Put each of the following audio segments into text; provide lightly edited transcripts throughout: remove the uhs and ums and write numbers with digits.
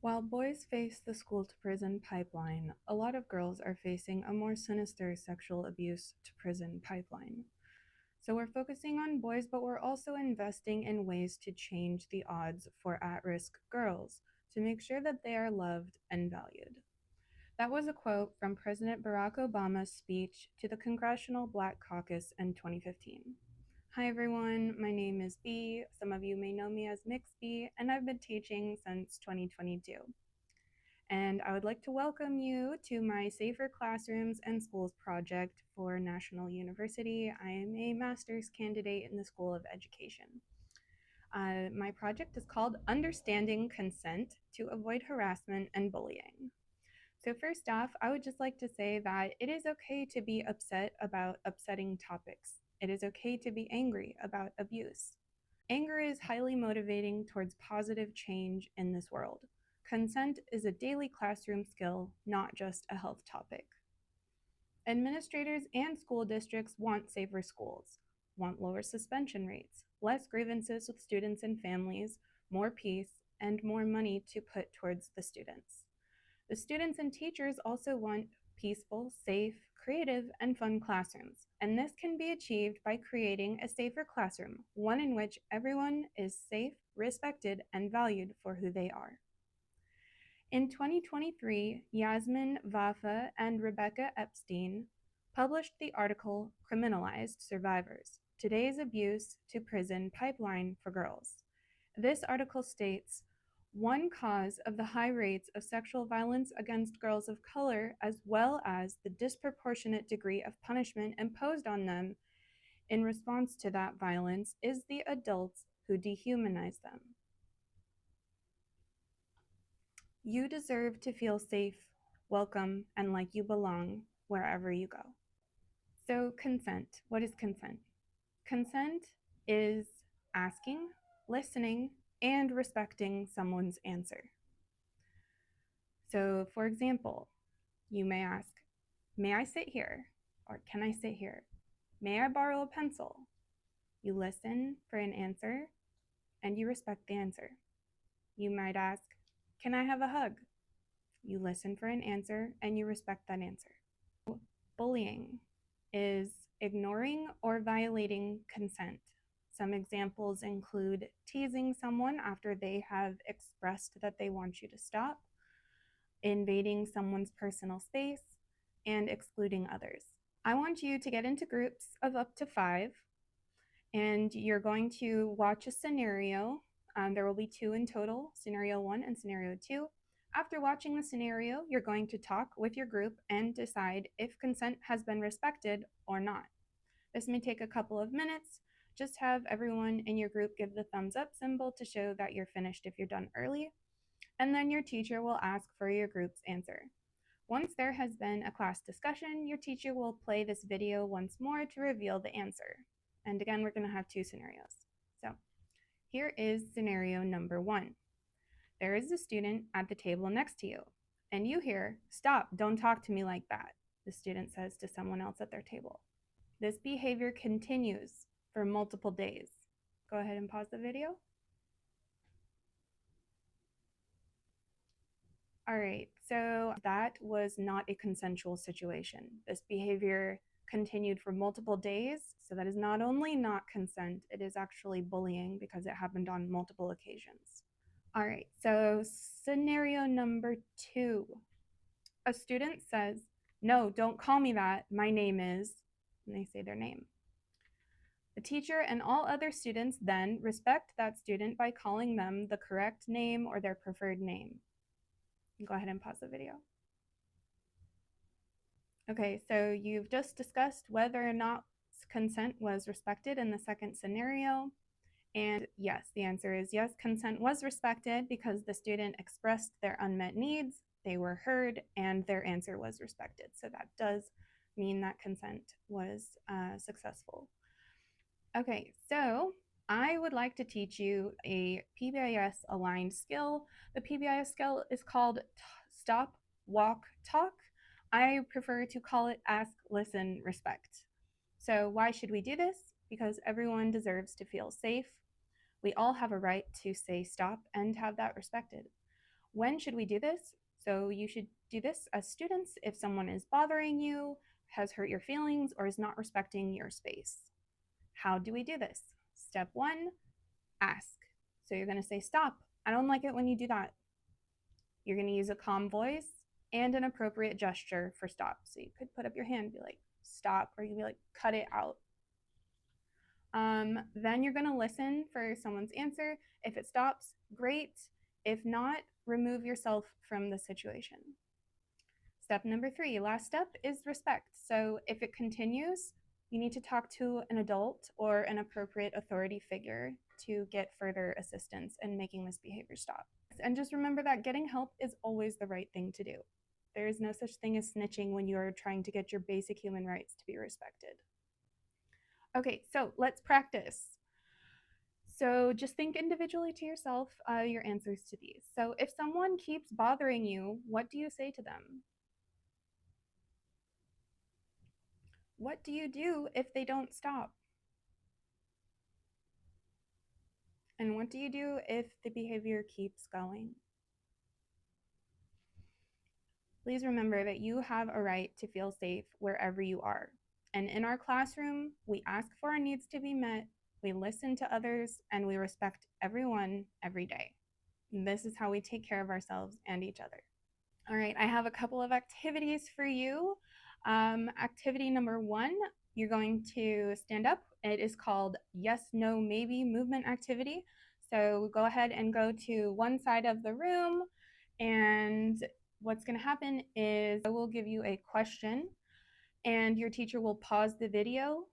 While boys face the school to prison pipeline, a lot of girls are facing a more sinister sexual abuse to prison pipeline. So we're focusing on boys, but we're also investing in ways to change the odds for at-risk girls to make sure that they are loved and valued. That was a quote from President Barack Obama's speech to the Congressional Black Caucus in 2015. Hi everyone, my name is B. Some of you may know me as Mix B, and I've been teaching since 2022. And I would like to welcome you to my Safer Classrooms and Schools project for National University. I am a master's candidate in the School of Education. My project is called Understanding Consent to Avoid Harassment and Bullying. So first off, I would just like to say that it is okay to be upset about upsetting topics. It is okay to be angry about abuse. Anger is highly motivating towards positive change in this world. Consent is a daily classroom skill, not just a health topic. Administrators and school districts want safer schools, want lower suspension rates, less grievances with students and families, more peace, and more money to put towards the students. The students and teachers also want peaceful, safe, creative, and fun classrooms, and this can be achieved by creating a safer classroom, one in which everyone is safe, respected, and valued for who they are. In 2023, Yasmin, Vafa, and Rebecca Epstein published the article Criminalized Survivors: Today's Abuse to Prison Pipeline for Girls. This article states, one cause of the high rates of sexual violence against girls of color, as well as the disproportionate degree of punishment imposed on them in response to that violence, is the adults who dehumanize them. You deserve to feel safe, welcome, and like you belong wherever you go. So consent. What is consent? Consent is asking, listening, and respecting someone's answer. So for example, you may ask, may I sit here? Or can I sit here? May I borrow a pencil? You listen for an answer and you respect the answer. You might ask, can I have a hug? You listen for an answer and you respect that answer. Bullying is ignoring or violating consent. Some examples include teasing someone after they have expressed that they want you to stop, invading someone's personal space, and excluding others. I want you to get into groups of up to 5, and you're going to watch a scenario. There will be 2 in total, scenario 1 and scenario 2. After watching the scenario, you're going to talk with your group and decide if consent has been respected or not. This may take a couple of minutes. Just have everyone in your group give the thumbs up symbol to show that you're finished if you're done early, and then your teacher will ask for your group's answer. Once there has been a class discussion, your teacher will play this video once more to reveal the answer. And again, we're going to have 2 scenarios. So here is scenario number 1. There is a student at the table next to you, and you hear, "Stop, don't talk to me like that," the student says to someone else at their table. This behavior continues for multiple days. Go ahead and pause the video. All right, so that was not a consensual situation. This behavior continued for multiple days, so that is not only not consent, it is actually bullying because it happened on multiple occasions. All right, so scenario number 2. A student says, "No, don't call me that, my name is," and they say their name. The teacher and all other students then respect that student by calling them the correct name or their preferred name. Go ahead and pause the video. Okay, so you've just discussed whether or not consent was respected in the second scenario. And yes, the answer is yes, consent was respected because the student expressed their unmet needs, they were heard, and their answer was respected. So that does mean that consent was successful. Okay, so I would like to teach you a PBIS aligned skill. The PBIS skill is called Stop, Walk, Talk. I prefer to call it Ask, Listen, Respect. So why should we do this? Because everyone deserves to feel safe. We all have a right to say stop and have that respected. When should we do this? So you should do this as students if someone is bothering you, has hurt your feelings, or is not respecting your space. How do we do this? Step one, ask. So you're going to say, stop. I don't like it when you do that. You're going to use a calm voice and an appropriate gesture for stop. So you could put up your hand and be like, stop, or you can be like, cut it out. Then you're going to listen for someone's answer. If it stops, great. If not, remove yourself from the situation. Step number 3, last step, is respect. So if it continues, you need to talk to an adult or an appropriate authority figure to get further assistance in making this behavior stop. And just remember that getting help is always the right thing to do. There is no such thing as snitching when you are trying to get your basic human rights to be respected. Okay, so let's practice. So just think individually to yourself your answers to these. So if someone keeps bothering you, what do you say to them? What do you do if they don't stop? And what do you do if the behavior keeps going? Please remember that you have a right to feel safe wherever you are. And in our classroom, we ask for our needs to be met, we listen to others, and we respect everyone every day. And this is how we take care of ourselves and each other. All right, I have a couple of activities for you. Activity number 1, you're going to stand up. It is called Yes, No, Maybe movement activity. So go ahead and go to one side of the room, and what's going to happen is I will give you a question and your teacher will pause the video.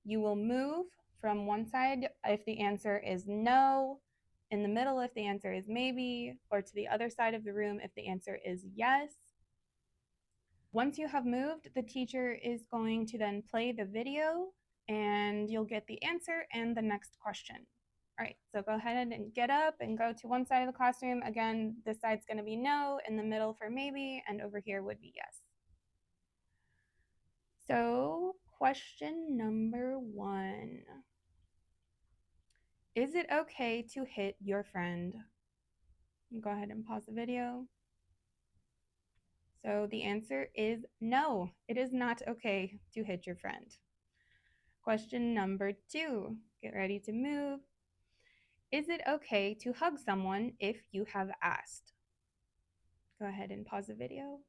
You will move from one side if the answer is no, in the middle if the answer is maybe, or to the other side of the room if the answer is yes. Once you have moved, the teacher is going to then play the video and you'll get the answer and the next question. All right, so go ahead and get up and go to one side of the classroom. Again, this side's going to be no, in the middle for maybe, and over here would be yes. So question number 1. Is it okay to hit your friend? Go ahead and pause the video. So the answer is no, it is not okay to hit your friend. Question number 2, get ready to move. Is it okay to hug someone if you have asked? Go ahead and pause the video.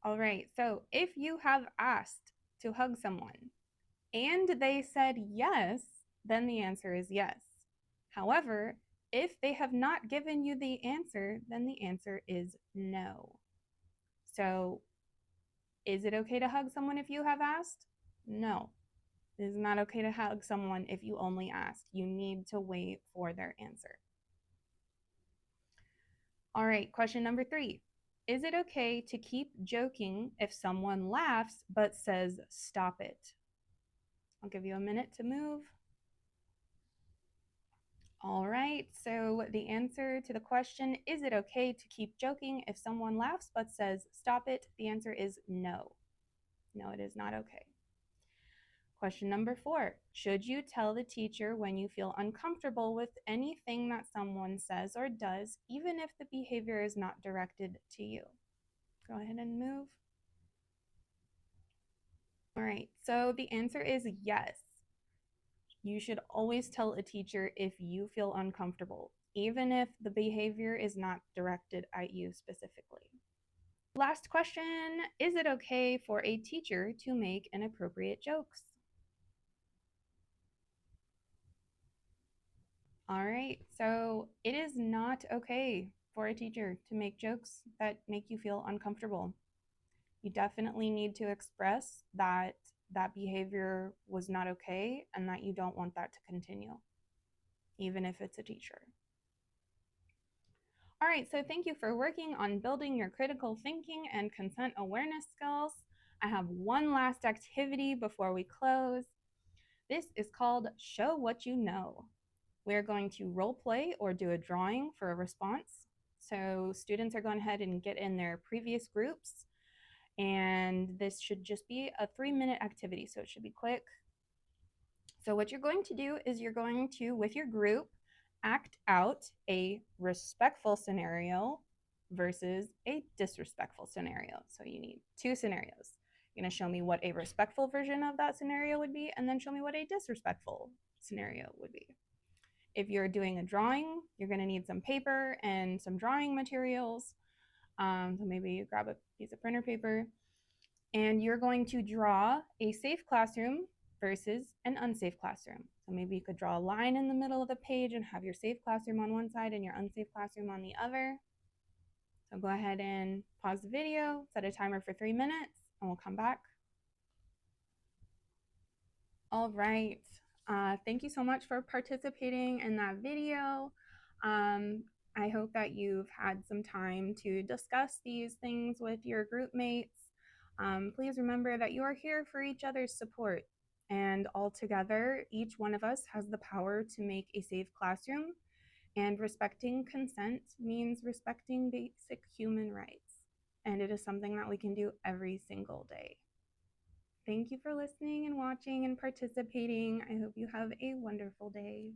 All right, so if you have asked to hug someone and they said yes, then the answer is yes. However, if they have not given you the answer, then the answer is no. So, is it okay to hug someone if you have asked? No. It is not okay to hug someone if you only asked. You need to wait for their answer. All right, question number 3. Is it okay to keep joking if someone laughs but says stop it? I'll give you a minute to move. All right, so the answer to the question, is it okay to keep joking if someone laughs but says stop it? The answer is no. No, it is not okay. Question number 4, should you tell the teacher when you feel uncomfortable with anything that someone says or does, even if the behavior is not directed to you? Go ahead and move. All right, so the answer is yes. You should always tell a teacher if you feel uncomfortable, even if the behavior is not directed at you specifically. Last question, is it okay for a teacher to make inappropriate jokes? All right, so it is not okay for a teacher to make jokes that make you feel uncomfortable. You definitely need to express that that behavior was not okay and that you don't want that to continue, even if it's a teacher. All right, so thank you for working on building your critical thinking and consent awareness skills. I have one last activity before we close. This is called Show What You Know. We're going to role play or do a drawing for a response. So students are going ahead and get in their previous groups, and this should just be a 3-minute activity, so it should be quick. So what you're going to do is you're going to, with your group, act out a respectful scenario versus a disrespectful scenario. So you need two scenarios. You're going to show me what a respectful version of that scenario would be, and then show me what a disrespectful scenario would be. If you're doing a drawing, you're going to need some paper and some drawing materials. So maybe you grab a piece of printer paper, and you're going to draw a safe classroom versus an unsafe classroom. So maybe you could draw a line in the middle of the page and have your safe classroom on one side and your unsafe classroom on the other. So go ahead and pause the video, set a timer for 3 minutes, and we'll come back. All right. Thank you so much for participating in that video. I hope that you've had some time to discuss these things with your group mates. Please remember that you are here for each other's support, and all together, each one of us has the power to make a safe classroom, and respecting consent means respecting basic human rights, and it is something that we can do every single day. Thank you for listening and watching and participating. I hope you have a wonderful day.